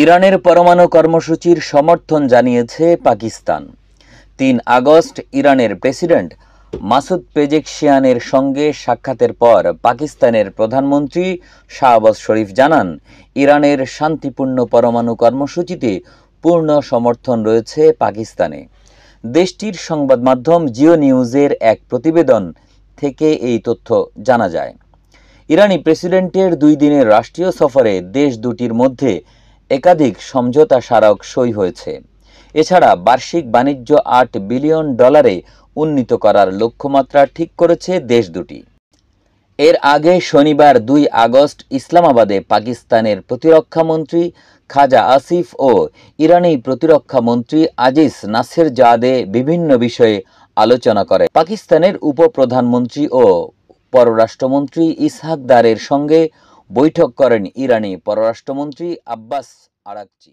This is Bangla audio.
ইরানের পরমাণু কর্মসূচির সমর্থন জানিয়েছে পাকিস্তান। ৩ আগস্ট ইরানের প্রেসিডেন্ট মাসুদ পেজেকশিয়ানের সঙ্গে সাক্ষাতের পর পাকিস্তানের প্রধানমন্ত্রী শাহবাজ শরীফ জানান, ইরানের শান্তিপূর্ণ পরমাণু কর্মসূচিতে পূর্ণ সমর্থন রয়েছে পাকিস্তানে। দেশটির সংবাদ মাধ্যম জিও নিউজের এক প্রতিবেদন থেকে এই তথ্য জানা যায়। ইরানি প্রেসিডেন্টের ২ দিনের রাষ্ট্রীয় সফরে দেশ দুটির মধ্যে একাধিক সমঝোতা স্মারক সই হয়েছে। এছাড়া বার্ষিক বাণিজ্য $৮ বিলিয়ন উন্নীত করার লক্ষ্যমাত্রা ঠিক করেছে দেশ দুটি। এর আগে শনিবার ২ আগস্ট ইসলামাবাদে পাকিস্তানের প্রতিরক্ষামন্ত্রী খাজা আসিফ ও ইরানি প্রতিরক্ষামন্ত্রী আজিজ নাসেরজাদে বিভিন্ন বিষয়ে আলোচনা করে। পাকিস্তানের উপপ্রধানমন্ত্রী ও পররাষ্ট্রমন্ত্রী ইসহাক দারের সঙ্গে বৈঠক করেন ইরানি পররাষ্ট্রমন্ত্রী আব্বাস আরাগচি।